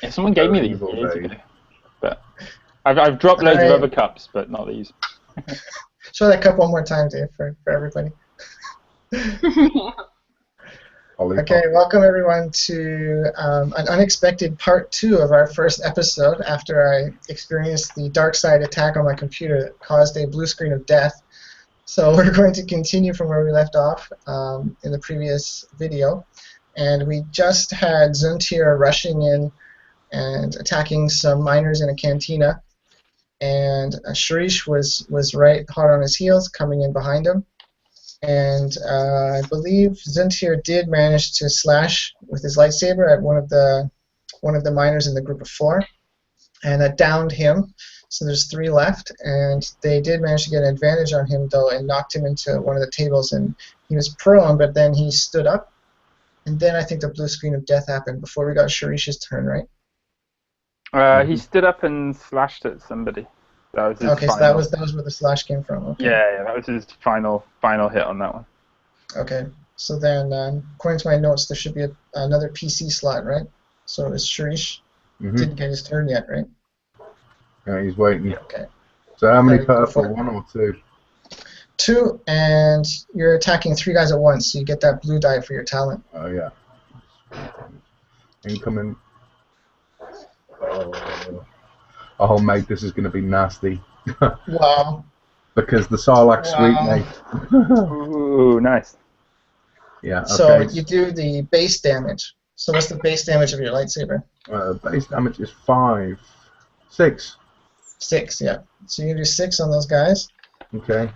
Yeah, someone gave me these years ago, but I've dropped loads of other cups, but not these. Show that cup one more time, Dave, for everybody. Okay, welcome everyone to an unexpected part 2 of our first episode after I experienced the dark side attack on my computer that caused a blue screen of death. So we're going to continue from where we left off in the previous video. And we just had Zuntir rushing in and attacking some miners in a cantina. And Shorissh was right hot on his heels, coming in behind him. And I believe Zuntir did manage to slash with his lightsaber at one of the miners in the group of 4, and that downed him. So there's 3 left, and they did manage to get an advantage on him though, and knocked him into one of the tables, and he was prone, but then he stood up, and then I think the blue screen of death happened before we got Shorish's turn, right? He stood up and slashed at somebody. That was his okay, final. So that was where the slash came from. Okay. Yeah, that was his final hit on that one. Okay, so then according to my notes, there should be another PC slot, right? So it's Shorissh didn't get his turn yet, right? Yeah, he's waiting. Okay. So how many purple? 1 or 2? 2, and you're attacking 3 guys at once, so you get that blue die for your talent. Oh yeah. Incoming. Oh mate, this is going to be nasty. Wow. Because the Sarlacc sweet, mate. Ooh, nice. Yeah. Okay. So you do the base damage. So what's the base damage of your lightsaber? Base damage is 5. 6. 6, yeah. So you do 6 on those guys. Okay.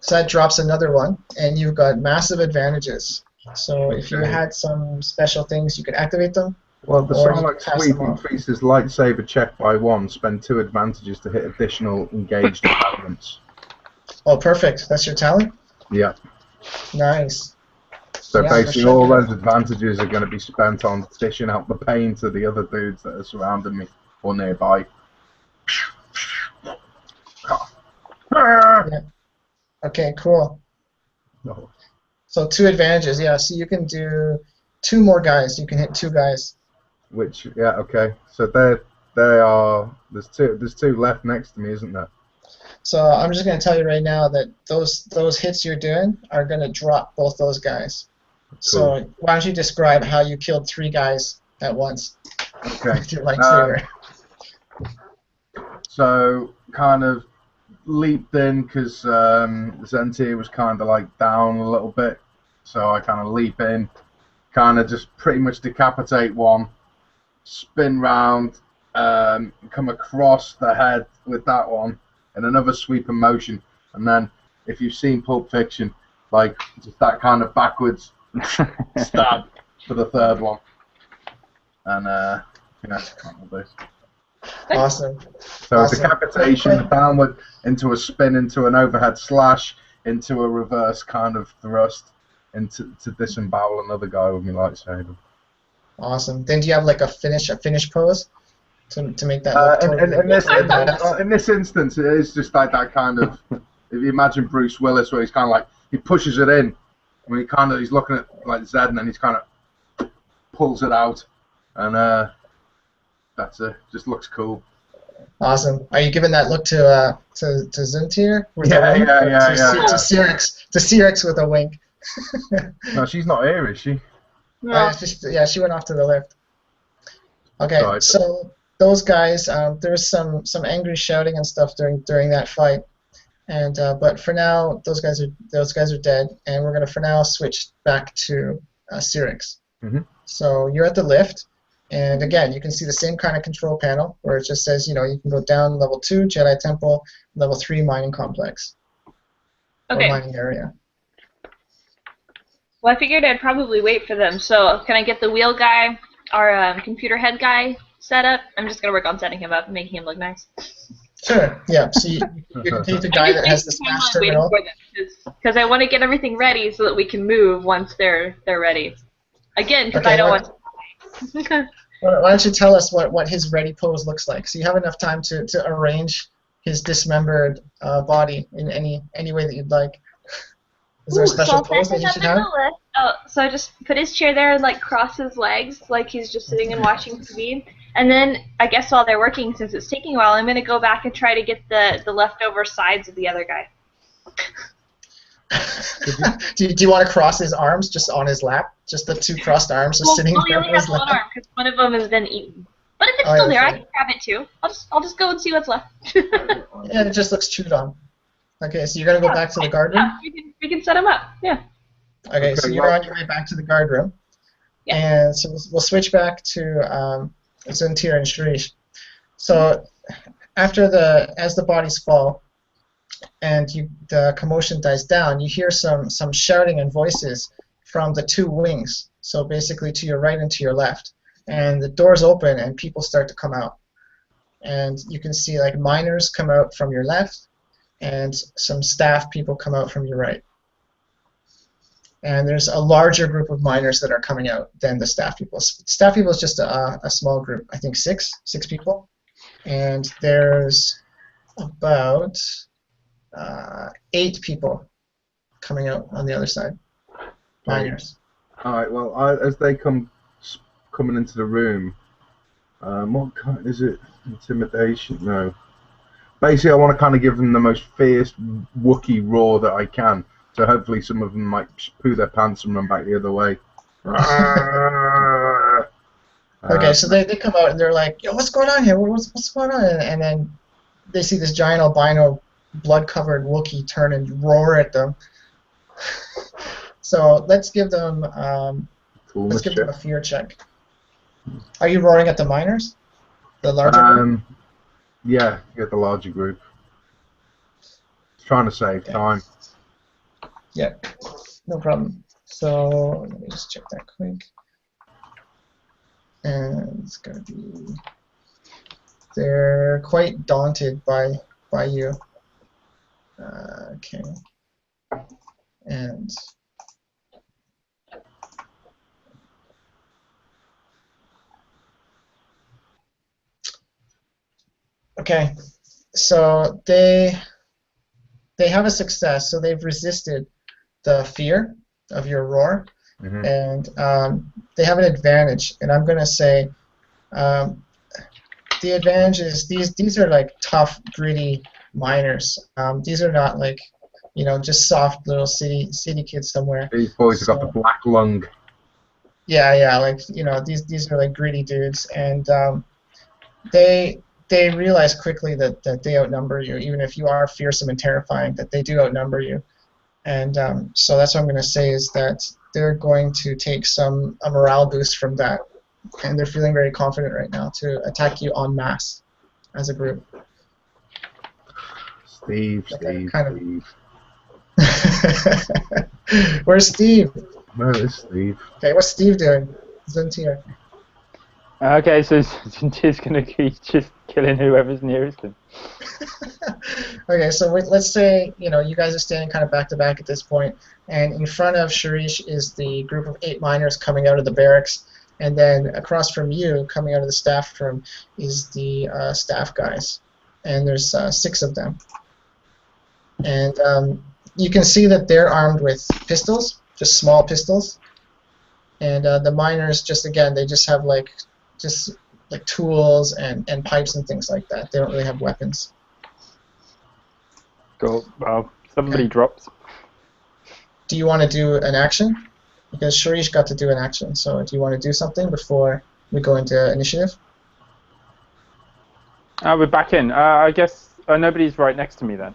So that drops another 1, and you've got massive advantages. So if you had some special things, you could activate them. Well, the Sarlacc sweep increases lightsaber check by 1. Spend 2 advantages to hit additional engaged opponents. Oh, perfect. That's your talent? Yeah. Nice. So basically all those advantages are going to be spent on dishing out the pain to the other dudes that are surrounding me or nearby. Yeah. Okay, cool. No. So 2 advantages, yeah. So you can do 2 more guys. You can hit 2 guys. Which, yeah, okay. So they are. There's 2 left next to me, isn't there? So I'm just going to tell you right now that those hits you're doing are going to drop both those guys. Cool. So why don't you describe how you killed 3 guys at once? Okay. With your lightsaber. So kind of leaped in because Zuntir was kind of like down a little bit. So I kind of leap in, kind of just pretty much decapitate one, spin round, come across the head with that one, and another sweep in motion. And then, if you've seen Pulp Fiction, like just that kind of backwards stab for the 3rd one. And this. Awesome. So awesome. Decapitation, downward, into a spin, into an overhead slash, into a reverse kind of thrust, to disembowel another guy with my lightsaber. Awesome. Then do you have like a finish pose to make that look in this instance, it is just like that kind of. If you imagine Bruce Willis, where he's kind of like he pushes it in, when he's looking at like Zed, and then he's kind of pulls it out, and that's it. Just looks cool. Awesome. Are you giving that look to Zuntir? Yeah. To Sirix with a wink. No, she's not here, is she? No. She went off to the left. Okay, right. So those guys, there was some angry shouting and stuff during that fight, and but for now those guys are dead, and we're gonna for now switch back to Sirix. So you're at the lift. And again, you can see the same kind of control panel where it just says, you can go down level 2, Jedi Temple, level 3, mining complex. Okay. Or mining area. Well, I figured I'd probably wait for them. So can I get the wheel guy, our computer head guy, set up? I'm just going to work on setting him up and making him look nice. Sure, yeah. So you can take the guy that has the smash terminal. Because I want to get everything ready so that we can move once they're ready. Again, because I don't want to... Why don't you tell us what his ready pose looks like? So you have enough time to arrange his dismembered body in any way that you'd like. Is there a special so pose that you should have? Oh, so I just put his chair there and like cross his legs like he's just sitting and watching TV. And then I guess while they're working, since it's taking a while, I'm gonna go back and try to get the leftover sides of the other guy. do you want to cross his arms just on his lap? Just the two crossed arms just sitting there on his lap? One arm because one of them has been eaten. But if it's still there, I can grab it too. I'll just go and see what's left. Yeah, it just looks chewed on. Okay, so you're gonna go back to the guard room? Yeah, we can set him up. Yeah. Okay, so you're on your way back to the guard room. Yeah. And so we'll switch back to Zuntir and Shorissh. So as the bodies fall and the commotion dies down, you hear some shouting and voices from the two wings. So basically to your right and to your left. And the doors open and people start to come out. And you can see like miners come out from your left and some staff people come out from your right. And there's a larger group of miners that are coming out than the staff people. Staff people is just a small group, I think six people. And there's about 8 people coming out on the other side, miners. All right, well, as they coming into the room, what kind is it? Intimidation? No. Basically, I want to kind of give them the most fierce Wookiee roar that I can. So hopefully some of them might poo their pants and run back the other way. Okay, so they come out and they're like, "Yo, what's going on here? What's going on?" And then they see this giant albino, blood-covered Wookiee turn and roar at them. So let's give them a fear check. Are you roaring at the miners? The larger group? Yeah, get the larger group. Trying to save time. Yeah, no problem. So let me just check that quick. And it's gonna be. They're quite daunted by you. Okay. And. Okay, so they have a success. So they've resisted the fear of your roar, and they have an advantage. And I'm gonna say the advantage is these are like tough, gritty miners. These are not like just soft little city kids somewhere. These boys have got the black lung. Yeah, like these are like gritty dudes, and they realize quickly that they outnumber you, even if you are fearsome and terrifying, that they do outnumber you. And so that's what I'm going to say is that they're going to take a morale boost from that. And they're feeling very confident right now to attack you en masse as a group. Steve. Where's Steve? Where is Steve? Okay, what's Steve doing? Zuntir. Okay, so Zuntir's going to keep just killing whoever's nearest him. Okay, so let's say you guys are standing kind of back to back at this point, and in front of Shorissh is the group of 8 miners coming out of the barracks, and then across from you, coming out of the staff room, is the staff guys, and there's 6 of them, and you can see that they're armed with pistols, just small pistols, and the miners they just have like tools and pipes and things like that. They don't really have weapons. Cool. Well, somebody drops. Do you want to do an action? Because Shorissh got to do an action, so do you want to do something before we go into initiative? We're back in. I guess nobody's right next to me then.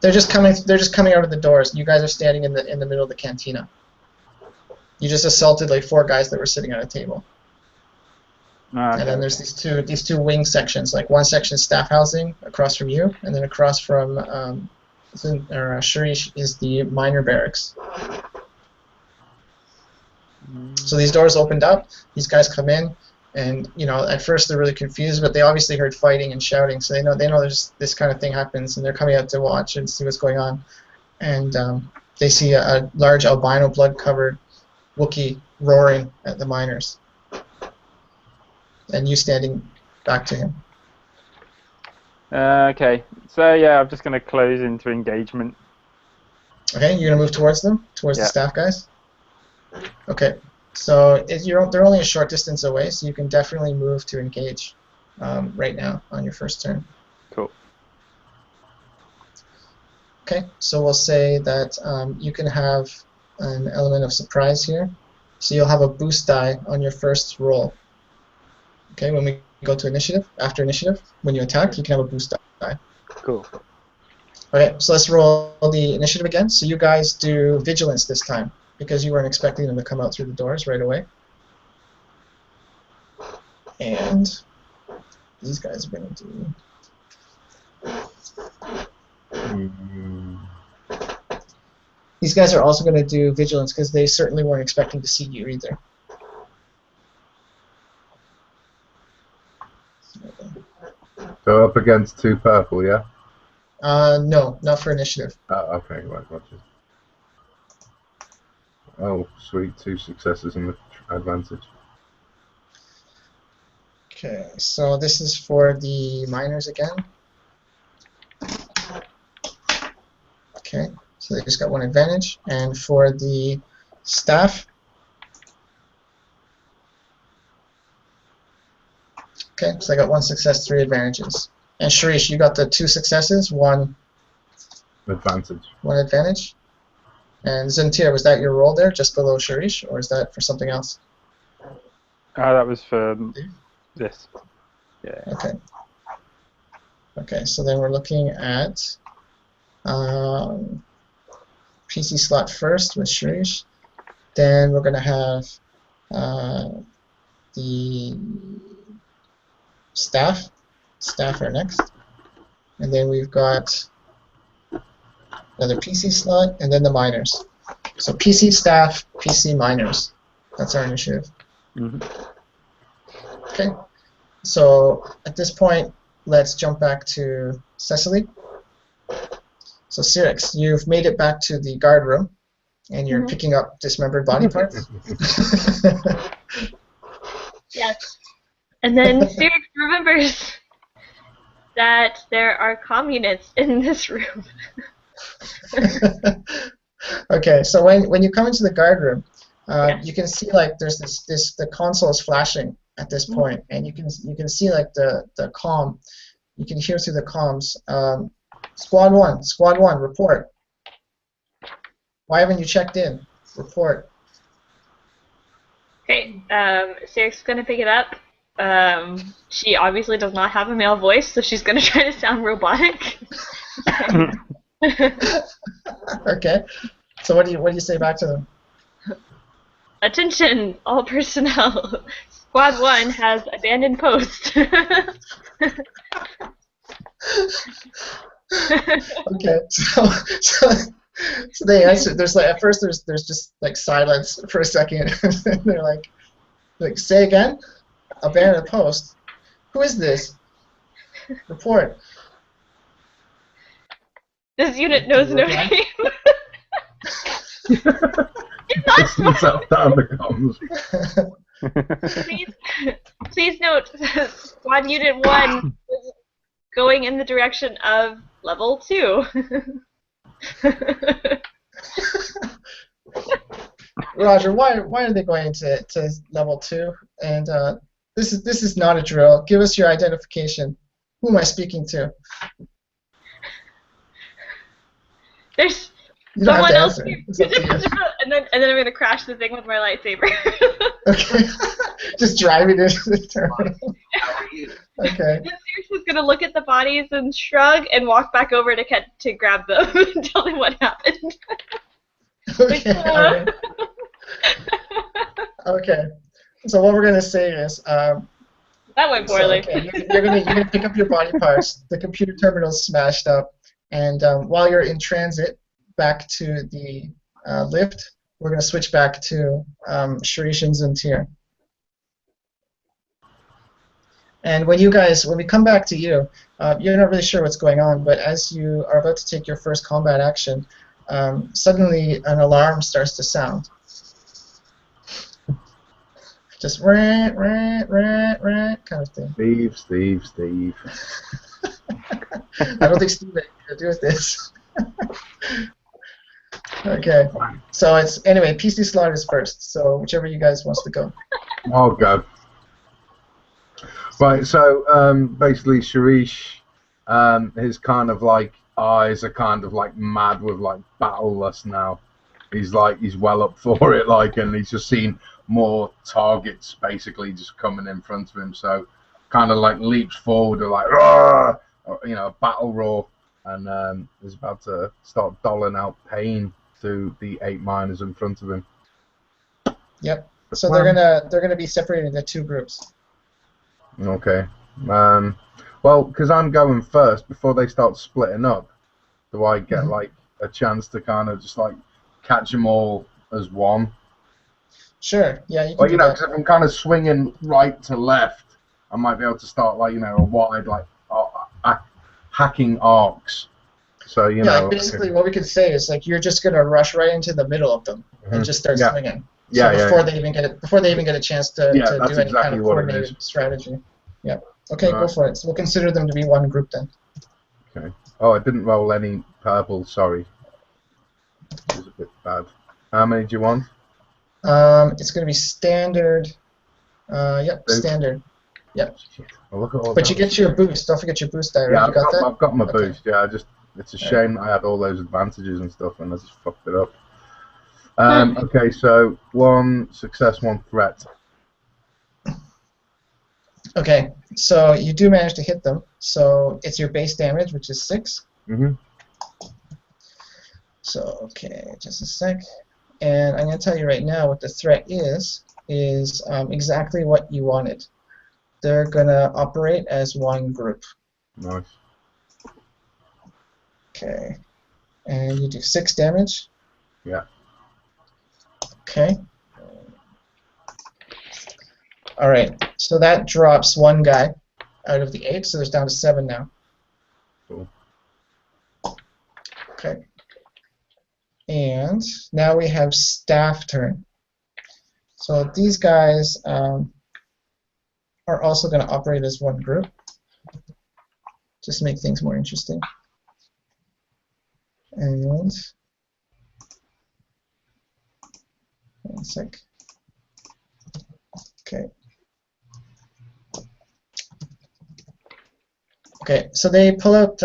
They're just coming out of the doors. You guys are standing in the middle of the cantina. You just assaulted like 4 guys that were sitting at a table. Okay. And then there's these two wing sections. Like one section is staff housing across from you, and then across from Shorissh is the miner barracks. So these doors opened up. These guys come in, and at first they're really confused, but they obviously heard fighting and shouting, so they know there's this kind of thing happens, and they're coming out to watch and see what's going on. And they see a large albino blood-covered Wookiee roaring at the miners. And you standing back to him. Okay, so yeah, I'm just going to close into engagement. Okay, you're gonna move towards them, towards the staff guys. Okay, so they're only a short distance away, so you can definitely move to engage right now on your first turn. Cool. Okay, so we'll say that you can have an element of surprise here. So you'll have a boost die on your first roll. Okay, when we go to initiative, after initiative, when you attack, you can have a boost die. Cool. Okay, so let's roll the initiative again. So you guys do vigilance this time, because you weren't expecting them to come out through the doors right away. And these guys are going to do... These guys are also going to do vigilance, because they certainly weren't expecting to see you either. So up against 2 purple, yeah? No, not for initiative. Okay, right, gotcha. Oh, sweet, 2 successes and the advantage. Okay, so this is for the miners again. Okay, so they just got 1 advantage. And for the staff, okay, so I got 1 success, 3 advantages. And Shorissh, you got the 2 successes, 1 advantage. 1 advantage. And Zuntir, was that your roll there, just below Shorissh, or is that for something else? That was for this. Yeah. Okay. Okay, so then we're looking at PC slot first with Shorissh. Then we're going to have the staff. Staff are next. And then we've got another PC slot, and then the miners. So PC staff, PC miners. That's our initiative. Mm-hmm. Okay. So at this point, let's jump back to Secily. So Sirix, you've made it back to the guard room, and you're picking up dismembered body parts. Yes. And then Sirix remembers that there are communists in this room. Okay, so when you come into the guard room, you can see like there's the console is flashing at this point, and you can see like the comm. You can hear through the comms. Squad 1, report. Why haven't you checked in? Report. Okay, Sirix is gonna pick it up. She obviously does not have a male voice, so she's gonna try to sound robotic. Okay. So what do you say back to them? Attention, all personnel. Squad 1 has abandoned post. Okay. So they answer. There's like at first there's just like silence for a second, and they're like say again. Abandoned post. Who is this? Report. This unit knows no name. It's not Listen down the comms. Please note, Squad Unit 1 is going in the direction of level 2. Roger, why are they going to level 2? And this is not a drill. Give us your identification. Who am I speaking to? There's You don't someone have else to here. answer. It's up to you. And then I'm gonna crash the thing with my lightsaber. Okay. Just driving into the terminal. How are you? Okay. Then Sirix is gonna look at the bodies and shrug and walk back over to grab them and tell them what happened. Okay. All right. Okay. So what we're gonna say is. That went poorly. So, okay, you're gonna pick up your body parts. The computer terminal's smashed up, and while you're in transit back to the lift, we're gonna switch back to Shorissh and Zuntir. And when we come back to you, you're not really sure what's going on, but as you are about to take your first combat action, suddenly an alarm starts to sound. Just rant, rant, rant, rant kind of thing. Steve. I don't think Steve had anything to do with this. Okay. So it's anyway. PC Slaughters first. So whichever you guys wants to go. I'll go. Right. So basically, Shorissh, his kind of like eyes are kind of like mad with like battle lust now. He's well up for it, like, and he's just seen more targets basically just coming in front of him. So kind of like leaps forward, or like, roar, or, you know, a battle roar, and is about to start doling out pain to the 8 miners in front of him. Yep. So they're gonna be separated into 2 groups. Okay. Well, because I'm going first before they start splitting up, do I get like a chance to kind of just like catch them all as one? Sure. Yeah. You can Well, do that. because if I'm kind of swinging right to left, I might be able to start like, you know, a wide like hacking arcs. So Yeah. Basically, what we could say is like you're just gonna rush right into the middle of them and just start swinging. Yeah. So before they even get a chance to do any kind of coordinated strategy. Yeah. Okay, go for it. So we'll consider them to be one group then. Okay. Oh, I didn't roll any purple. Sorry. It was a bit bad. How many do you want? It's going to be standard. Yep, Boost. standard. Yep. Well, look at all But that. you get your boost. Don't forget your boost die, right? Yeah, You got that? I've got my boost. Yeah, it's a shame that I had all those advantages and stuff, and I just fucked it up. Okay, so 1 success, 1 threat. Okay, so you do manage to hit them. So it's your base damage, which is 6. So, okay, just a sec. And I'm going to tell you right now what the threat is exactly what you wanted. They're going to operate as one group. Nice. Okay. And you do 6 damage. Yeah. Okay. All right. So that drops 1 guy out of the 8, so there's down to 7 now. Cool. Okay. And now we have staff turn. So these guys are also going to operate as one group, just to make things more interesting. And 1 sec. Okay. Okay. So they pull out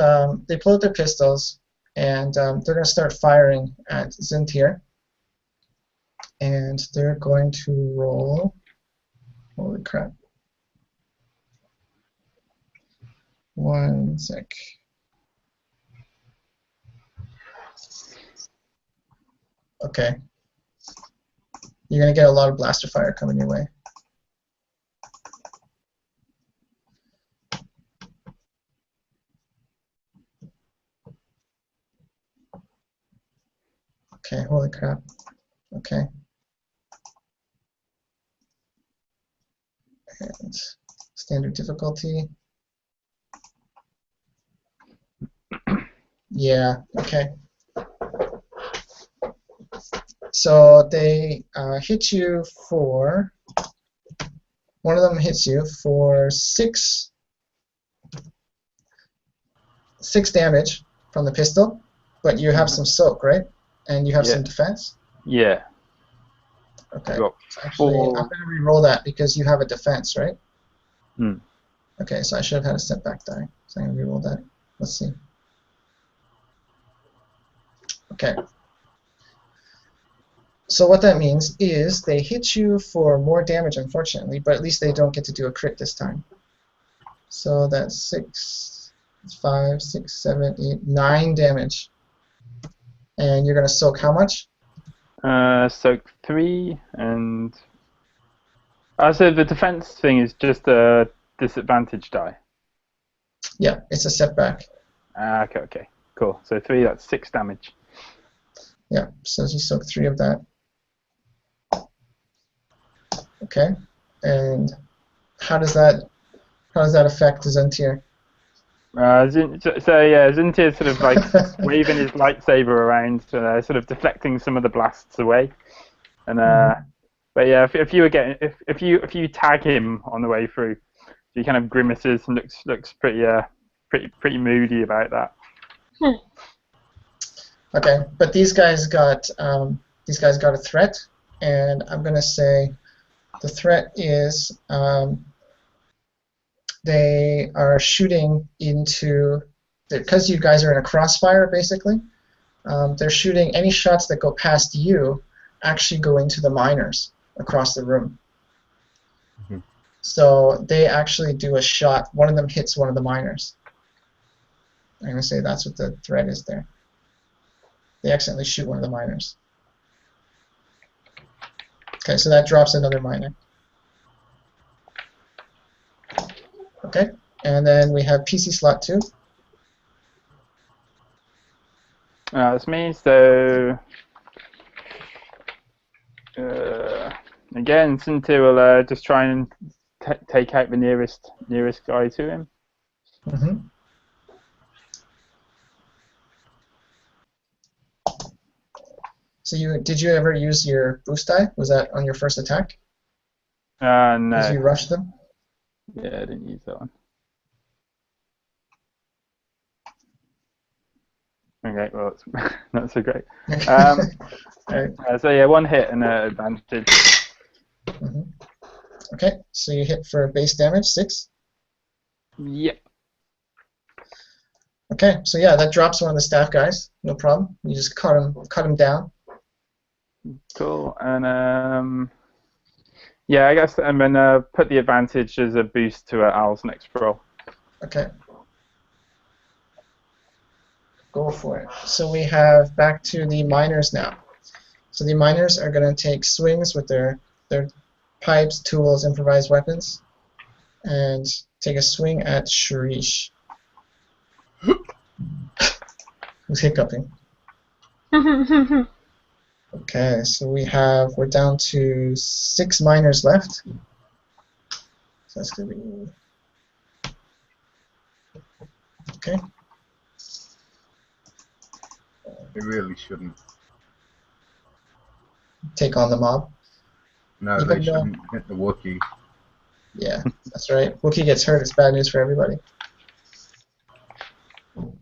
their pistols, and they're going to start firing at Zuntir. And they're going to roll. Holy crap. 1 sec. Okay. You're going to get a lot of blaster fire coming your way. Okay, holy crap. Okay. And standard difficulty. Yeah, okay. So they hit you for, one of them hits you for 6 damage from the pistol, but you have some soak, right? And you have some defense? Yeah. Okay. Actually, I'm going to re-roll that because you have a defense, right? Okay, so I should have had a setback die. So I'm going to re-roll that. Let's see. Okay. So what that means is they hit you for more damage, unfortunately, but at least they don't get to do a crit this time. So that's 6, 5, 6, 7, 8, 9 damage. And you're going to soak how much? Soak 3, and so the defense thing is just a disadvantage die. Yeah, it's a setback. Okay, cool. So 3, that's 6 damage. Yeah, so you soak 3 of that. Okay, and how does that affect Zuntir? Zuntir's sort of like waving his lightsaber around, sort of deflecting some of the blasts away. And but yeah, if you tag him on the way through, he kind of grimaces and looks pretty moody about that. Okay, but these guys got a threat, and I'm gonna say the threat is they are shooting into, because you guys are in a crossfire basically. They're shooting any shots that go past you actually go into the miners across the room. Mm-hmm. So they actually do a shot. One of them hits one of the miners. I'm going to say that's what the threat is there. They accidentally shoot one of the miners. Okay, so that drops another miner. Okay, and then we have PC slot 2. That's me, so... again, Zuntir will just try and take out the nearest guy to him. Mm-hmm. So did you ever use your boost die? Was that on your first attack? No. Did you rush them? Yeah, I didn't use that one. Okay, well, it's not so great. Right. So yeah, one hit and an advantage. Mm-hmm. Okay, so you hit for base damage, 6. Yep. Okay, so yeah, that drops one of the staff guys. No problem. You just cut him down. Cool. And yeah, I guess I'm gonna put the advantage as a boost to Al's next roll. Okay. Go for it. So we have back to the miners now. So the miners are going to take swings with their pipes, tools, improvised weapons, and take a swing at Shorissh. Who's hiccuping? Okay, so we're down to 6 miners left. So that's going to be... Okay. They really shouldn't. Take on the mob. No, Even they shouldn't hit the Wookiee. Yeah, that's right. Wookiee gets hurt, it's bad news for everybody.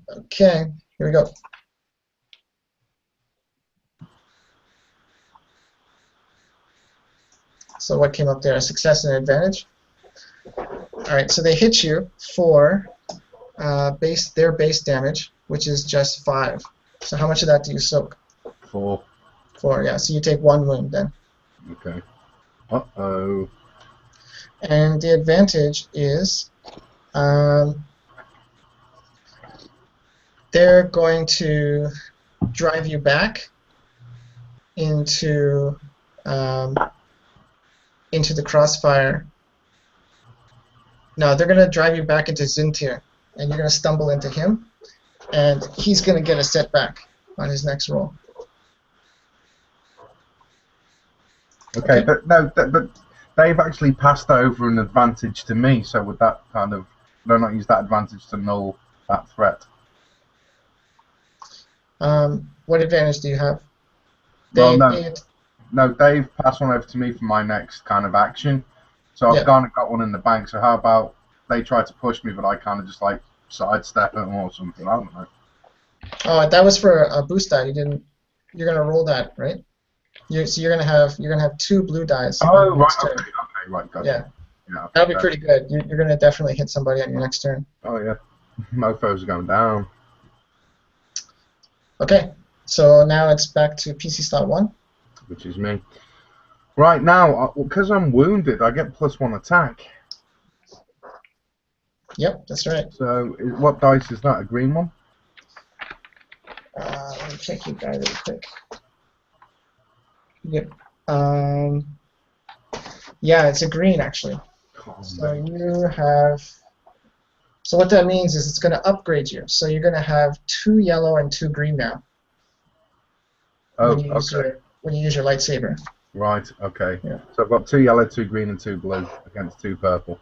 Okay, here we go. So what came up there? A success and an advantage? Alright, so they hit you for their base damage, which is just 5. So how much of that do you soak? 4. 4, yeah. So you take 1 wound then. Okay. Uh-oh. And the advantage is they're going to drive you back into the crossfire. No, they're going to drive you back into Zuntir, and you're going to stumble into him, and he's going to get a setback on his next roll. Okay, but they've actually passed over an advantage to me, so would that kind of... Would I not use that advantage to null that threat? What advantage do you have? Well, no, they've passed one over to me for my next kind of action, so I've kind of got one in the bank, so how about they try to push me, but I kind of just like sidestep it or something, I don't know. Oh, that was for a boost die. You're gonna roll that, right? So you're gonna have 2 blue dice. Oh, right. Okay, right. Gotcha. Yeah. That'll be pretty good. You're gonna definitely hit somebody on your next turn. Oh yeah, mofos are going down. Okay, so now it's back to PC slot 1. Which is me. Right now, because I'm wounded, I get +1 attack. Yep, that's right. So, what dice is that? A green one? Let me check your guy really quick. Yep. Yeah, it's a green actually. So you have. So what that means is it's going to upgrade you. So you're going to have 2 yellow and 2 green now. Oh, okay. When you use your lightsaber. Right. Okay. Yeah. So I've got 2 yellow, 2 green, and 2 blue against 2 purple.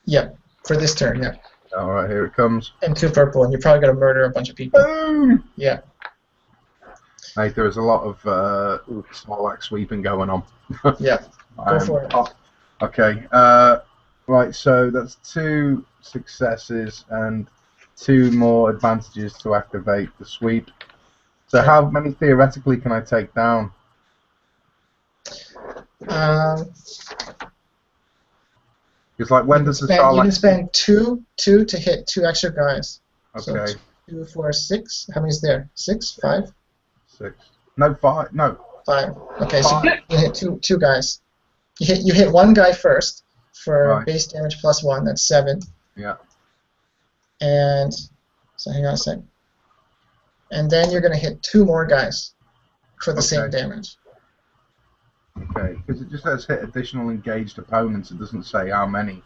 Yep. For this turn, yeah. All right, here it comes. And 2 purple, and you're probably going to murder a bunch of people. Boom! Yeah. Hey, there's a lot of small axe sweeping going on. Yeah. Go for it. Okay. Right, so that's 2 successes and 2 more advantages to activate the sweep. So how many theoretically can I take down? It's like when does the star? You can spend two to hit 2 extra guys. Okay. So 2, 4, 6. How many's there? 6, 5. 6. No, 5. No. 5. Okay, so you hit two guys. You hit 1 guy first for base damage plus 1. That's 7. Yeah. And so hang on a sec. And then you're gonna hit 2 more guys for the same damage. Okay, because it just says hit additional engaged opponents. It doesn't say how many.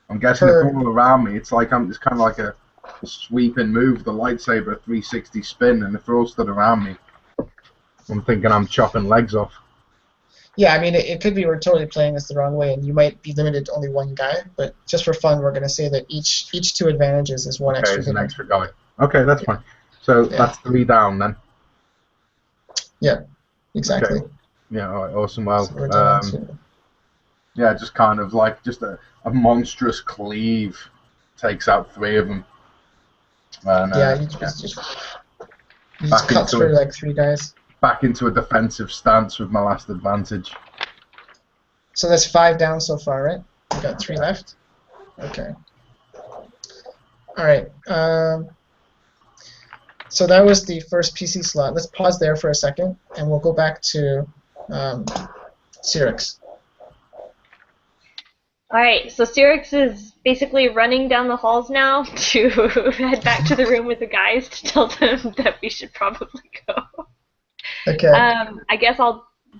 I'm guessing if they're all around me, it's like it's kind of like a sweeping move, the lightsaber 360 spin, and if they're all stood around me, I'm thinking I'm chopping legs off. Yeah, I mean, it could be we're totally playing this the wrong way, and you might be limited to only 1 guy, but just for fun, we're going to say that each 2 advantages is 1 extra hit. An extra guy. Okay, that's fine. So that's 3 down then. Yeah, exactly. Okay. Yeah, all right, awesome. Well, So yeah, just kind of like just a monstrous cleave takes out 3 of them. And, you just cut through like 3 guys. Back into a defensive stance with my last advantage. So that's 5 down so far, right? We got 3 left. Okay. All right. So that was the first PC slot. Let's pause there for a second, and we'll go back to Sirix. Alright, so Sirix is basically running down the halls now to head back to the room with the guys to tell them that we should probably go. Okay. I guess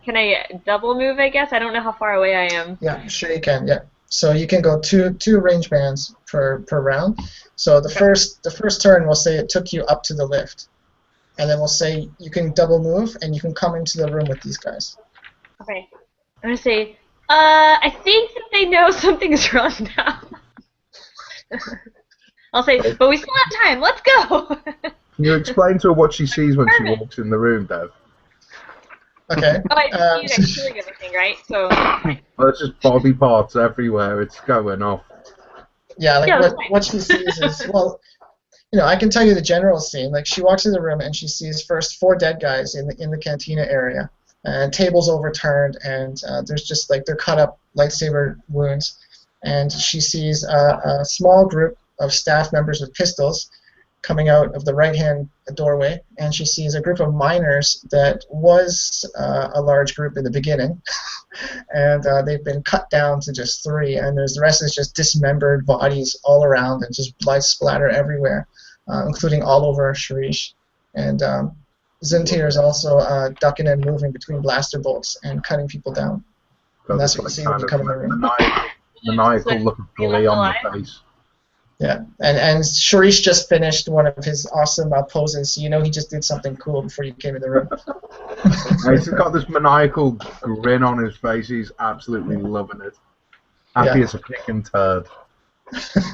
can I double move, I guess? I don't know how far away I am. Yeah, sure you can, yeah. So you can go two range bands per round. So the first turn we'll say it took you up to the lift. And then we'll say you can double move and you can come into the room with these guys. Okay. I'm gonna say, I think that they know something's wrong now. I'll say, but we still have time, let's go! Can you explain to her what she sees when she walks in the room, Dev? Okay. Oh, I see you killing everything, right? So. Well, it's just body parts everywhere. It's going off. Yeah, like what she sees is, well, I can tell you the general scene. Like she walks in the room and she sees first 4 dead guys in the cantina area, and tables overturned, and there's just like they're cut up lightsaber wounds, and she sees a small group of staff members with pistols coming out of the right-hand doorway, and she sees a group of miners that was a large group in the beginning, and they've been cut down to just 3, and the rest is just dismembered bodies all around and just blood splatter everywhere, including all over Shorissh. And Zuntir is also ducking and moving between blaster bolts and cutting people down. And that's what you see when you come in the room. Maniacal look of glee on the face. Yeah, and Shorissh just finished one of his awesome poses, so he just did something cool before you came in the room. He's got this maniacal grin on his face. He's absolutely loving it. Happy as a kicking turd.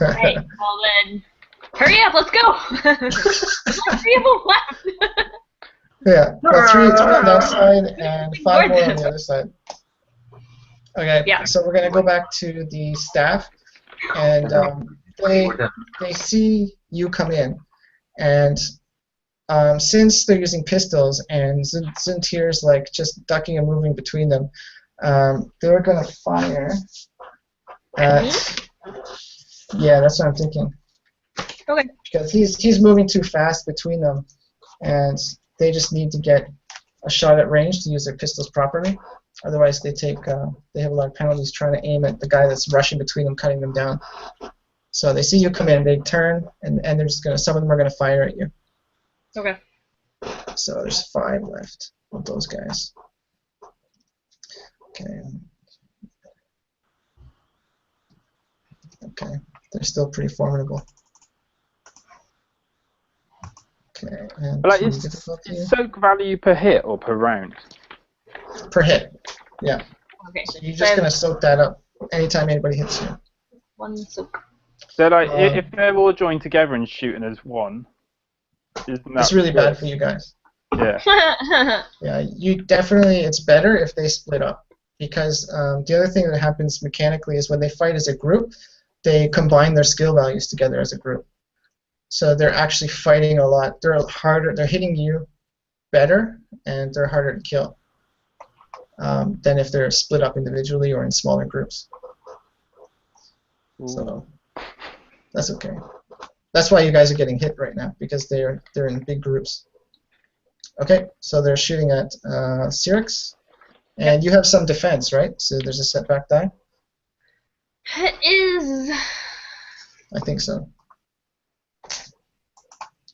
Right, well then, hurry up, let's go! There's like 3 of them left! Yeah, well, 3 on that side and 5 more on the other side. Okay, so we're going to go back to the staff, and they see you come in, and since they're using pistols and Zuntir's like just ducking and moving between them, they're gonna fire at. Yeah, that's what I'm thinking. Okay. Because he's moving too fast between them, and they just need to get a shot at range to use their pistols properly. Otherwise, they have a lot of penalties trying to aim at the guy that's rushing between them, cutting them down. So they see you come in, they turn, and they're just some of them are gonna fire at you. Okay. So there's 5 left of those guys. Okay. Okay, they're still pretty formidable. Okay, and but is soak value per hit or per round? Per hit, yeah. Okay. So you're just gonna soak that up anytime anybody hits you. 1 soak. So like, if they're all joined together and shooting as one, it's really bad for you guys. Yeah. Yeah, it's better if they split up, because the other thing that happens mechanically is when they fight as a group, they combine their skill values together as a group. So they're actually fighting a lot. They're harder. They're hitting you better, and they're harder to kill than if they're split up individually or in smaller groups. So that's okay. That's why you guys are getting hit right now, because they're in big groups. Okay, so they're shooting at Sirix, and you have some defense, right? So there's a setback die. It is. I think so.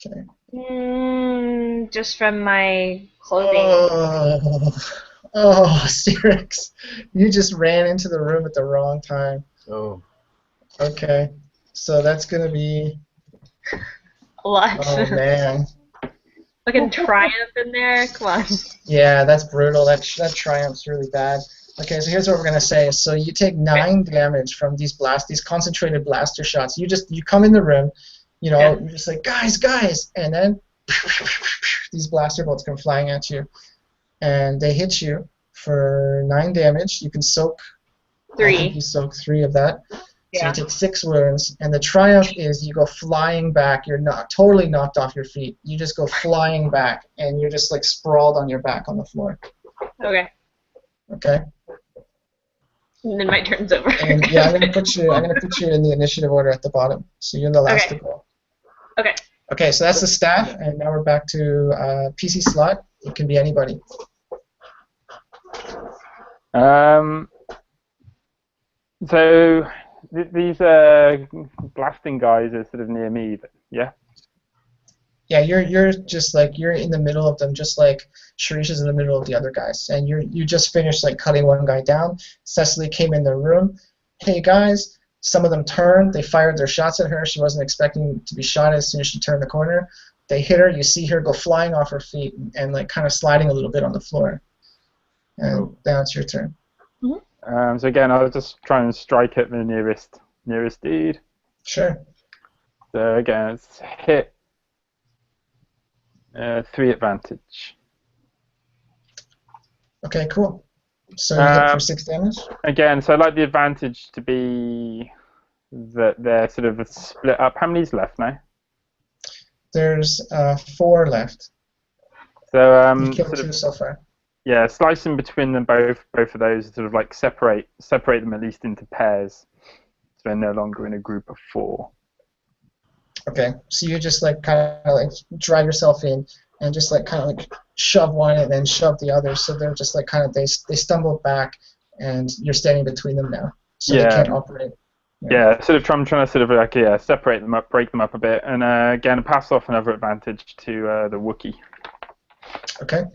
Okay. Just from my clothing. Oh, Sirix, you just ran into the room at the wrong time. Oh. Okay, so that's gonna be A lot. Oh man. Fucking triumph in there. Come on. Yeah, that's brutal. That triumph's really bad. Okay, so here's what we're gonna say. So you take 9 damage from these concentrated blaster shots. You come in the room, you're just like, guys, and then these blaster bolts come flying at you, and they hit you for 9 damage. You can soak 3. I think you soak 3 of that. Yeah. So you take 6 wounds, and the triumph is you go flying back. You're not totally knocked off your feet. You just go flying back, and you're just like sprawled on your back on the floor. Okay. Okay. And then my turn's over. And yeah, I'm gonna put you in the initiative order at the bottom. So you're the last to go. Okay. Okay, so that's the staff, and now we're back to PC slot. It can be anybody. So these blasting guys are sort of near me, but yeah. Yeah, you're just like you're in the middle of them, just like Shorissh is in the middle of the other guys, and you just finished like cutting one guy down. Secily came in the room. Hey guys, some of them turned. They fired their shots at her. She wasn't expecting to be shot as soon as she turned the corner. They hit her. You see her go flying off her feet and like kind of sliding a little bit on the floor. And now it's your turn. Mm-hmm. So again, I'll just try and strike at the nearest dude. Sure. So again, it's hit. 3 advantage. Okay, cool. So you hit for 6 damage? Again, so I'd like the advantage to be that they're sort of split up. How many's left now? There's 4 left. So you killed 2 so far. Yeah, slicing between them both of those, sort of like separate them at least into pairs, so they're no longer in a group of 4. Okay, so you just like kind of like drive yourself in and just like kind of like shove one and then shove the other, so they're just like kind of they stumble back and you're standing between them now, so they can't operate. Yeah, sort of trying to sort of like separate them up, break them up a bit, and again pass off another advantage to the Wookiee. Okay.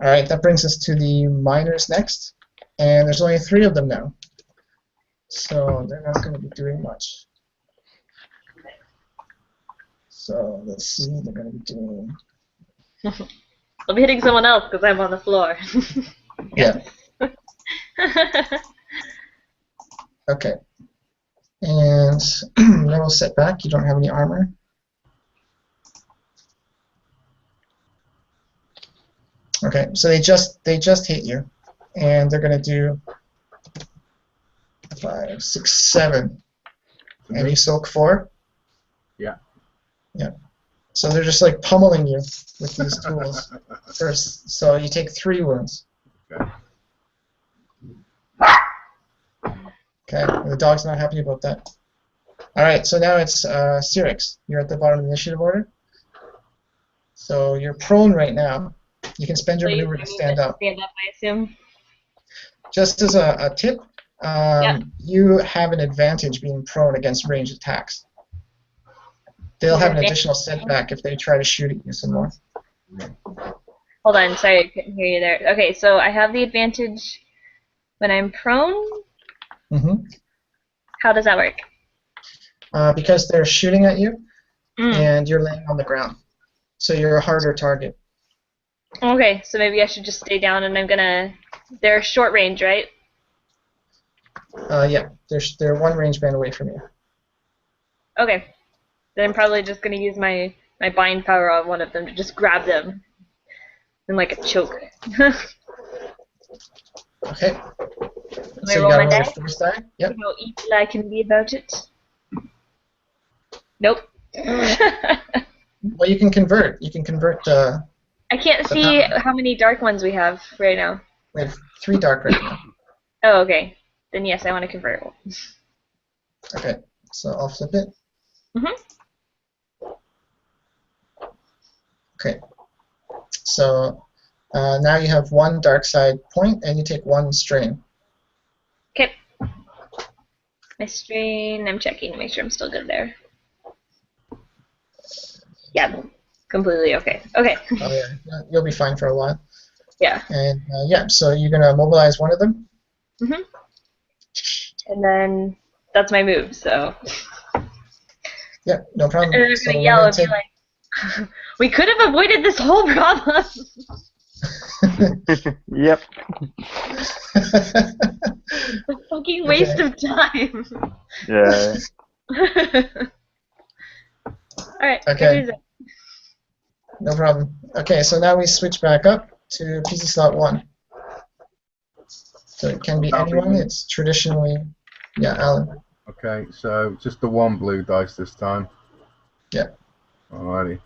All right, that brings us to the miners next, and there's only 3 of them now, so they're not going to be doing much. So let's see, they're going to be doing... I'll be hitting someone else because I'm on the floor. Yeah. Okay. And then we'll set back. You don't have any armor. Okay, so they just hit you, and they're going to do 5, 6, 7. And you soak 4? Yeah. Yeah. So they're just like pummeling you with these tools first. So you take 3 wounds. Okay. Okay. The dog's not happy about that. All right. So now it's Sirix. You're at the bottom of the initiative order. So you're prone right now. You can spend your maneuver to stand up. Stand up, I assume. Just as a tip, you have an advantage being prone against ranged attacks. They'll have an additional setback if they try to shoot at you some more. Hold on, sorry, I couldn't hear you there. Okay, so I have the advantage when I'm prone? Mm-hmm. How does that work? Because they're shooting at you, and you're laying on the ground. So you're a harder target. Okay, so maybe I should just stay down and I'm gonna... They're short range, right? Yeah, they're 1 range band away from you. Okay. Then I'm probably just gonna use my bind power on one of them to just grab them. And like a choke. Okay. Can So I you roll got my to roll die? your first die? Yep. See how evil I can be about it. Nope. Well, you can convert. You can convert the. I can't see how many dark ones we have right now. We have 3 dark right now. Oh, okay. Then yes, I want to convert. Okay, so I'll flip it. Okay. So now you have 1 dark side point, and you take 1 strain. Okay. My strain, I'm checking to make sure I'm still good there. Yeah, completely okay. Okay. Oh yeah, you'll be fine for a while. Yeah. And yeah, so you're gonna mobilize one of them. And then that's my move. So. Yeah, no problem. And they're So gonna yell we're and be like, "We could have avoided this whole problem." Yep. A fucking waste of time. Yeah. Alright, okay. No problem. Okay, so now we switch back up to PC slot 1. So it can be anyone. It's traditionally, yeah, Alan. Okay, so just the 1 blue dice this time. Yeah. Alrighty.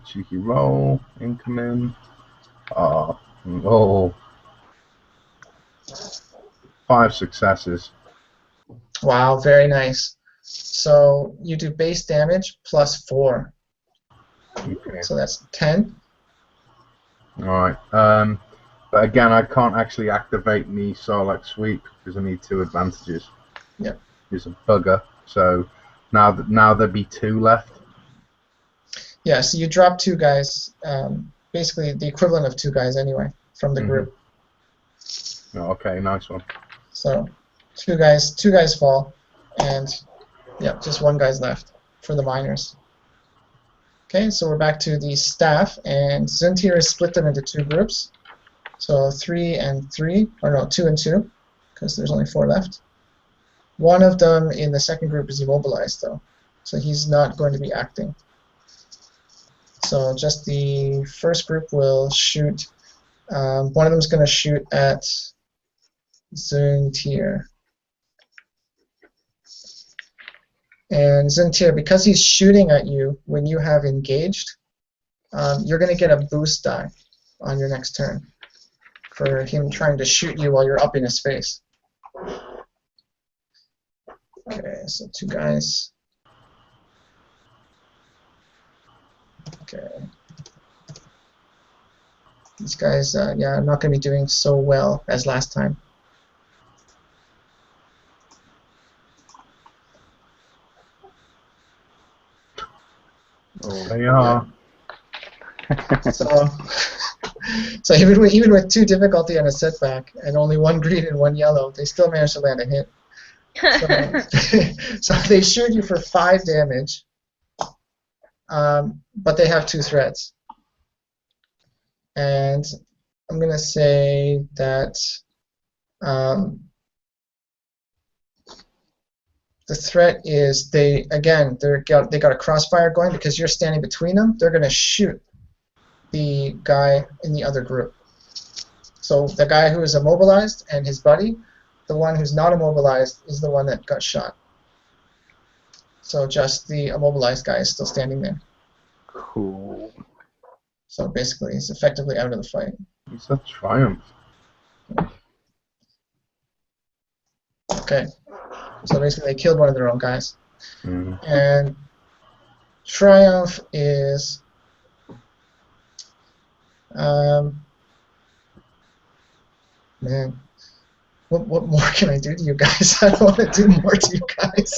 Cheeky roll, incoming. Oh. 5 successes. Wow, very nice. So you do base damage plus 4. Okay. So that's 10. Alright. But again, I can't actually activate me Sarlacc Sweep because I need 2 advantages. Yep. It's a bugger. So now there'll be 2 left. Yeah, so you drop 2 guys, basically the equivalent of 2 guys anyway, from the group. Oh, okay, nice one. So 2 guys fall, and yeah, just 1 guy's left for the miners. Okay, so we're back to the staff, and Zuntir has split them into 2 groups. So 3 and 3, or no, 2 and 2, because there's only 4 left. One of them in the second group is immobilized, though, so he's not going to be acting. So just the first group will shoot. One of them is going to shoot at Zuntir. And Zuntir, because he's shooting at you when you have engaged, you're going to get a boost die on your next turn for him trying to shoot you while you're up in his face. Okay, so 2 guys. Okay. These guys, yeah, I'm not going to be doing so well as last time. Oh, they are. So even with 2 difficulty and a setback, and only 1 green and 1 yellow, they still managed to land a hit. So they shoot you for 5 damage, but they have 2 threats. And I'm going to say that the threat is they got a crossfire going because you're standing between them. They're going to shoot the guy in the other group. So the guy who is immobilized and his buddy, the one who's not immobilized is the one that got shot. So just the immobilized guy is still standing there. Cool. So basically, he's effectively out of the fight. It's a triumph. Okay. So basically, they killed one of their own guys. Mm. And triumph is... man, what more can I do to you guys? I don't want to do more to you guys.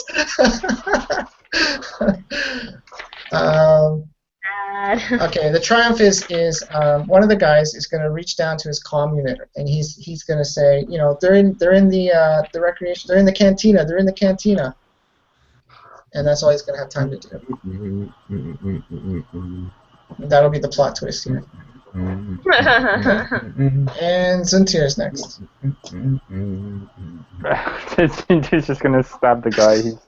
Okay, the triumph is one of the guys is going to reach down to his comm unit, and he's going to say, you know, they're in the recreation, they're in the cantina, and that's all he's going to have time to do. And that'll be the plot twist here. And Zuntir's next. He's just going to stab the guy. He's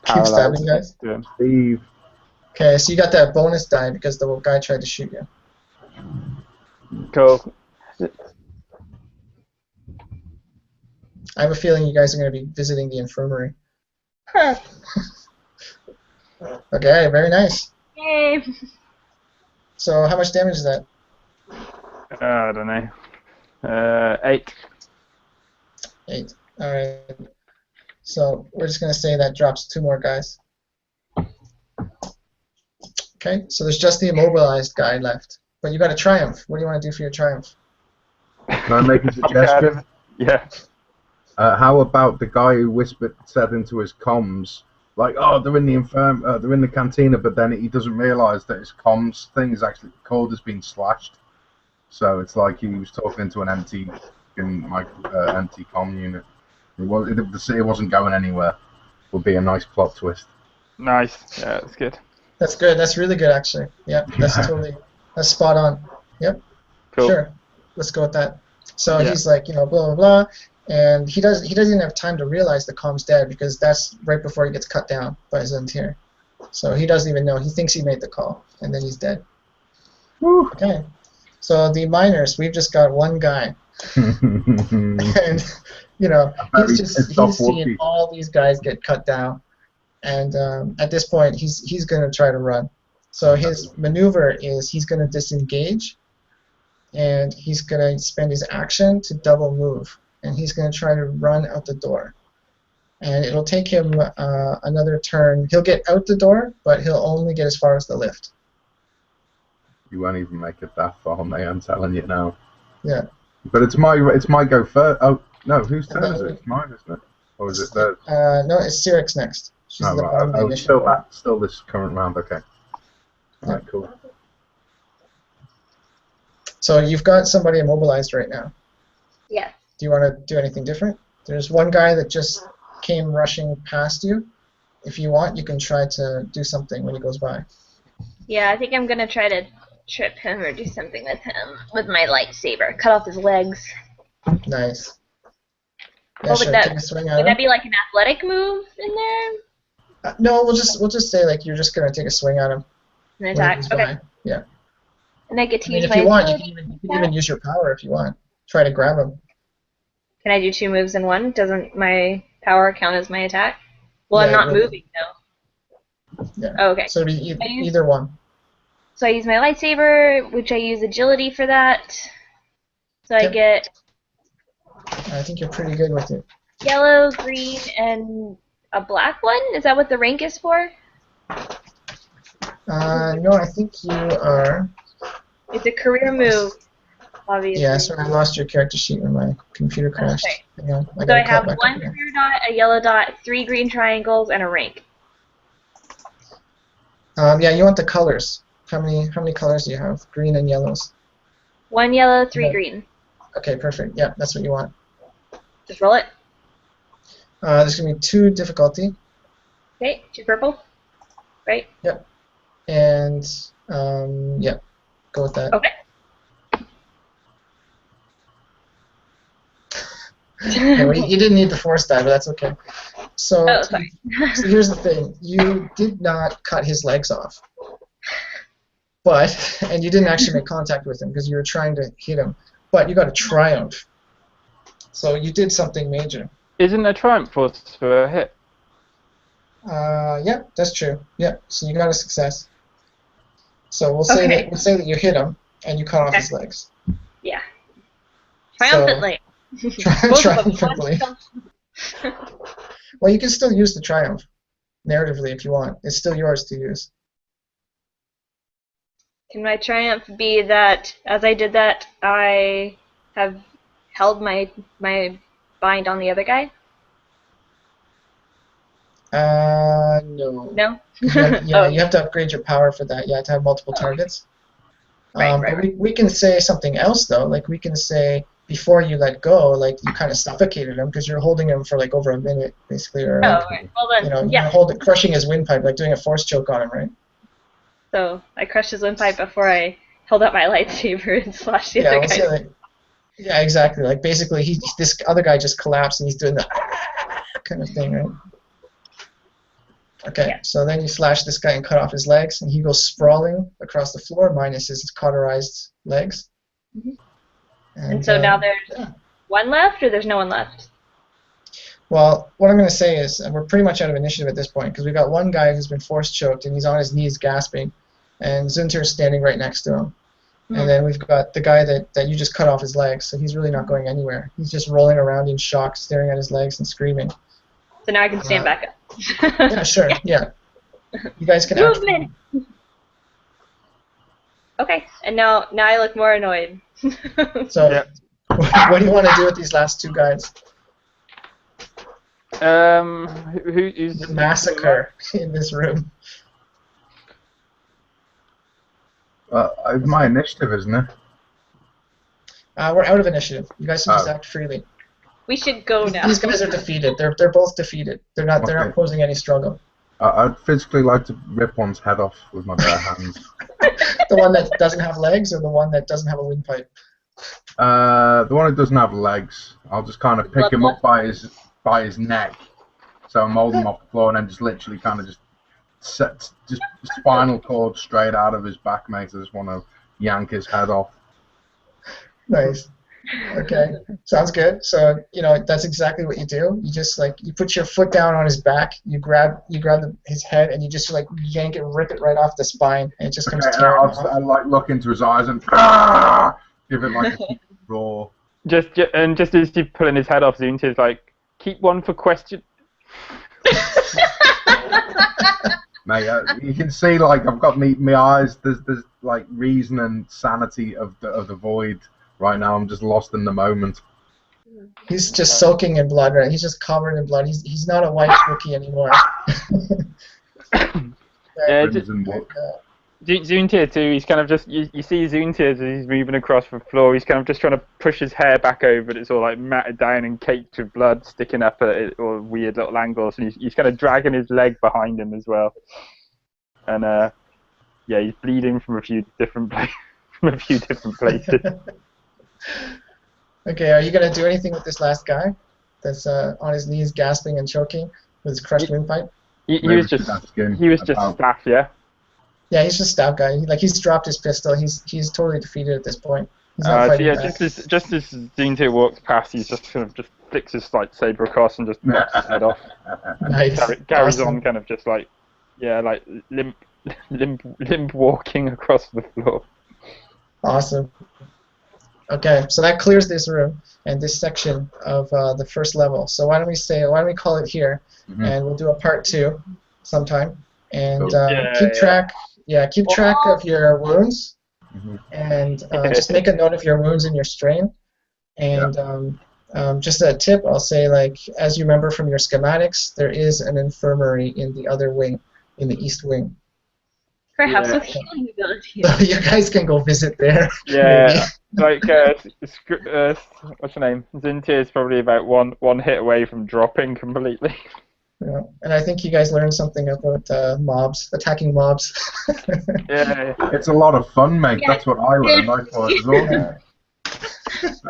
keep stabbing guys. Steve. Okay, so you got that bonus die because the guy tried to shoot you. Cool. I have a feeling you guys are going to be visiting the infirmary. Okay, very nice. Yay! So how much damage is that? I don't know. 8. 8. All right. So we're just gonna say that drops 2 more guys. Okay. So there's just the immobilized guy left. But you got a triumph. What do you want to do for your triumph? Can I make a suggestion? Yeah. How about the guy who said into his comms, like, "Oh, they're in the they're in the cantina," but then he doesn't realise that his comms thing is actually code has been slashed. So it's like he was talking into an empty comm unit. The city wasn't going anywhere. Would be a nice plot twist. Nice. Yeah, that's good. That's good. That's really good, actually. Yep. That's spot on. Yep. Cool. Sure. Let's go with that. So Yeah. he's like, blah blah blah, and he doesn't even have time to realize the comm's dead because that's right before he gets cut down by Zuntir. So he doesn't even know. He thinks he made the call, and then he's dead. Woo. Okay. So the miners, we've just got one guy, and he's seeing all these guys get cut down, and at this point he's gonna try to run. So his maneuver is he's gonna disengage, and he's gonna spend his action to double move, and he's gonna try to run out the door. And it'll take him another turn. He'll get out the door, but he'll only get as far as the lift. You won't even make it that far, mate. I'm telling you now. Yeah. But it's my go first. Oh no, whose turn is it? It's mine, isn't it? Or is it theirs? No, it's Sirix next. She's Oh, the right. bottom of the Oh, initiative. still this current round. Okay. All right, cool. So you've got somebody immobilized right now. Yeah. Do you want to do anything different? There's one guy that just came rushing past you. If you want, you can try to do something when he goes by. Yeah, I think I'm gonna try to trip him or do something with him with my lightsaber. Cut off his legs. Nice. Yeah, What sure. would that? Take a swing at Would him. that be like an athletic move in there? No, we'll just say like you're just gonna take a swing at him An when he attack. goes Okay. by. Yeah. And I get to use if my you want, you agility. can even use your power if you want. Try to grab him. Can I do 2 moves in one? Doesn't my power count as my attack? Well, I'm Yeah, not it will. moving though. Yeah. Oh, okay. So it'd be either one. So I use my lightsaber, which I use agility for that. So I Yep. get I think you're pretty good with it. yellow, green, and a black one. Is that what the rank is for? No, I think you are. It's a career move, obviously. Yeah, sorry, I lost your character sheet when my computer crashed. Okay. Hang on, So gotta I have call it back 1 up again. career dot, a yellow dot, 3 green triangles, and a rank. Yeah, you want the colors. How many colors do you have? Green and yellows. 1 yellow, 3 Yeah. green. Okay, perfect. Yeah, that's what you want. Just roll it. There's gonna be 2 difficulty, Okay, 2 purple. Right? and yeah, go with that. Okay. Yeah, well, you didn't need the force die, but that's okay. So, Oh, sorry. so here's the thing: you did not cut his legs off, and you didn't actually make contact with him because you were trying to hit him. But you got a triumph, so you did something major. Isn't a triumph force for a hit? Yeah, that's true. Yeah, so you got a success. So we'll say that you hit him and you cut off his legs. Yeah. Triumphantly. Triumphantly. Well, you can still use the triumph narratively if you want. It's still yours to use. Can my triumph be that as I did that, I have held my bind on the other guy? No. No? You have to upgrade your power for that. You have to have multiple targets. Right. But we can say something else though. Like we can say before you let go, like you kind of suffocated him because you're holding him for like over a minute, basically, or Oh, like, right. Well then, you're crushing his windpipe, like doing a force choke on him, right? So I crushed his windpipe before I held up my lightsaber and slashed the other guy. Yeah, exactly. Like basically, this other guy just collapsed and he's doing the kind of thing, right? Okay, so then you slash this guy and cut off his legs, and he goes sprawling across the floor, minus his cauterized legs. Mm-hmm. And so now there's 1 left, or there's no one left? Well, what I'm going to say is we're pretty much out of initiative at this point because we've got one guy who's been force choked and he's on his knees gasping, and Zuntir's standing right next to him. Mm-hmm. And then we've got the guy that you just cut off his legs, so he's really not going anywhere. He's just rolling around in shock, staring at his legs and screaming. So now I can stand back up. Yeah, sure. Yeah. You guys can movement. Okay, and now I look more annoyed. So, yeah. What do you want to do with these last two guys? Who's Massacre in this room? My initiative, isn't it? We're out of initiative. You guys can just act freely. We should go now. These guys are defeated. They're both defeated. They're not posing any struggle. I'd physically like to rip one's head off with my bare hands. The one that doesn't have legs, or the one that doesn't have a windpipe? The one that doesn't have legs. I'll just kind of pick him up by his neck, so I'm holding him off the floor, and then just literally kind of just spinal cord straight out of his back, mate. I just want to yank his head off. Nice. Okay, sounds good. So that's exactly what you do. You just you put your foot down on his back. You grab his head, and you just yank it, rip it right off the spine, and it just comes tearing off. I look into his eyes and give it like a roar. Just as you're pulling his head off, Zuntir's like, keep one for question. Mate, you can see I've got my eyes. There's reason and sanity of the void. Right now, I'm just lost in the moment. He's just soaking in blood, right? He's just covered in blood. He's not a white rookie anymore. Yeah, Zuntir too. He's kind of just you see Zuntir as he's moving across the floor. He's kind of just trying to push his hair back over. It's all matted down and caked with blood sticking up at it, or weird little angles. And he's kind of dragging his leg behind him as well. And yeah, he's bleeding from a few different places. Okay, are you going to do anything with this last guy that's on his knees gasping and choking with his crushed windpipe? He was just staff, yeah? Yeah, he's just staff guy. He's dropped his pistol. He's totally defeated at this point. He's not fighting back. Just as Zuntir walks past, he's just kind of just flicks his saber across and just knocks his head off. Nice. Carries on kind of just limp walking across the floor. Awesome. Okay, so that clears this room and this section of the first level. So why don't we call it here, and we'll do a part 2 sometime, and keep track of your wounds, and just make a note of your wounds and your strain. And just a tip, I'll say, as you remember from your schematics, there is an infirmary in the other wing, in the east wing. Perhaps with healing abilities. So you guys can go visit there. Yeah, what's her name? Zuntir is probably about one hit away from dropping completely. Yeah, and I think you guys learned something about attacking mobs. Yeah. It's a lot of fun, mate. That's what I learned. I thought it was awesome.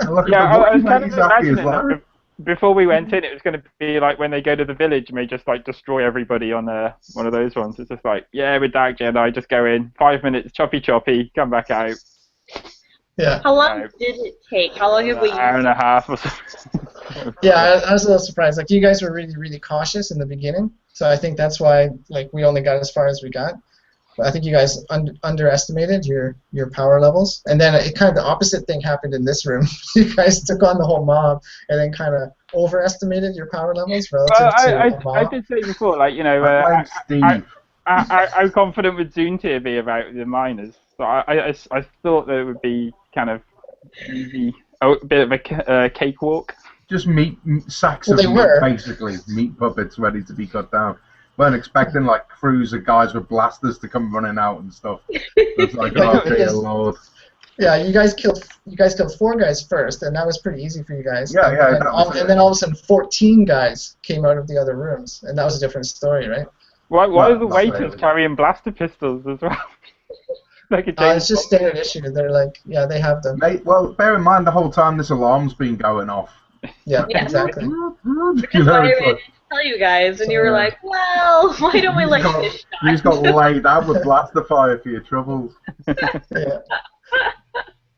I was kind of imagining that before we went in, it was going to be like when they go to the village and they just destroy everybody on one of those ones. It's just with Dark Jedi, just go in, 5 minutes, choppy, come back out. Yeah. How long did it take? How long have we used? An hour and a half or something. Yeah, I was a little surprised. You guys were really, really cautious in the beginning, so I think that's why we only got as far as we got. But I think you guys underestimated your power levels, and then the opposite thing happened in this room. You guys took on the whole mob, and then kind of overestimated your power levels relative to the mob. I did say before, how confident would Zuntir be about the miners? So I thought that it would be kind of easy, a bit of a cakewalk. Just sacks of meat, basically, meat puppets ready to be cut down. Weren't expecting crews of guys with blasters to come running out and stuff. It's oh dear lord. Yeah, you guys killed 4 guys first, and that was pretty easy for you guys. Yeah, and then all of a sudden 14 guys came out of the other rooms, and that was a different story, right? Why are the waiters carrying blaster pistols as well? It's just standard issue. They're they have them. Mate, well, bear in mind the whole time this alarm's been going off. Yeah, exactly. Tell you guys, and you were like, well, why don't we this shot? You just got laid out with blaster fire for your troubles. Yeah.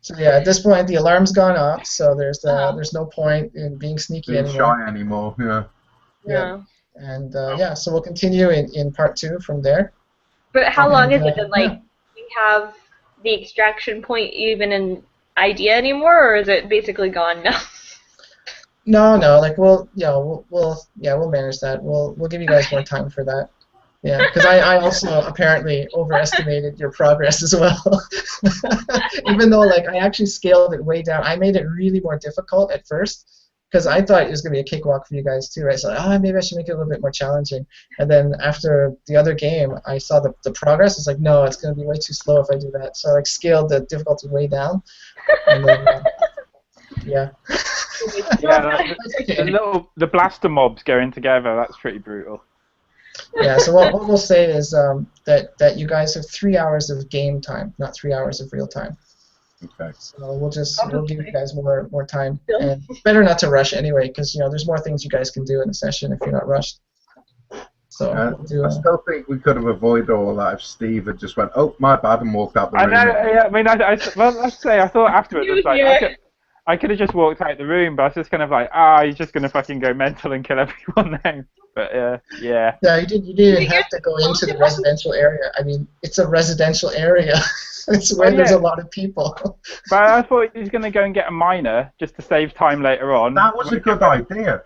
So at this point the alarm's gone off, so there's no point in being sneaky being anymore. Shy anymore, yeah. Yeah. And so we'll continue in part 2 from there. But how long is it that we have the extraction point even an idea anymore, or is it basically gone now? No. Like we'll manage that. We'll give you guys more time for that. Yeah, because I also apparently overestimated your progress as well. Even though like I actually scaled it way down, I made it really more difficult at first because I thought it was gonna be a cakewalk for you guys too. Right? So maybe I should make it a little bit more challenging. And then after the other game, I saw the progress. It's like no, it's gonna be way too slow if I do that. So I scaled the difficulty way down. And then yeah, the blaster mobs going together. That's pretty brutal. Yeah, so what we'll say is that you guys have 3 hours of game time, not 3 hours of real time. Okay. So we'll give you guys more time, and it's better not to rush anyway, because there's more things you guys can do in the session if you're not rushed. So I still think we could have avoided all of that if Steve had just went, "Oh, my bad," and walked out the room. I mean, let's say I thought afterwards, I was like, I could have just walked out the room, but I was just kind of like, he's just gonna fucking go mental and kill everyone now. But yeah. Yeah, you didn't have to go into the residential area. I mean, it's a residential area. It's where there's a lot of people. But I thought he was gonna go and get a miner just to save time later on. That was a good idea.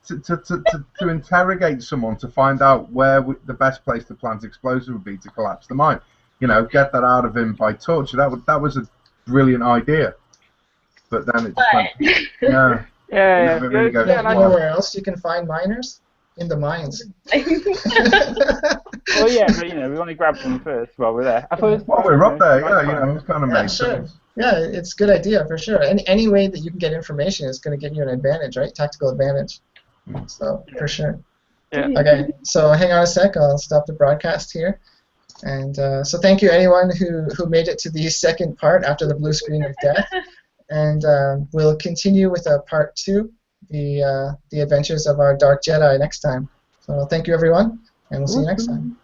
To interrogate someone to find out where the best place to plant explosives would be to collapse the mine. Get that out of him by torture. That was a brilliant idea. But then it just went. Yeah. Where else you can find miners? In the mines. Well, yeah, but we want to grab them first while we're there. We're up there. It's kind of makes sense. Yeah, it's a good idea for sure. Any way that you can get information is going to give you an advantage, right? Tactical advantage. So for sure. Yeah. Okay, so hang on a sec. I'll stop the broadcast here. And so thank you anyone who made it to the second part after the blue screen of death. And we'll continue with part 2, the adventures of our Dark Jedi next time. So thank you everyone, and we'll see you next time.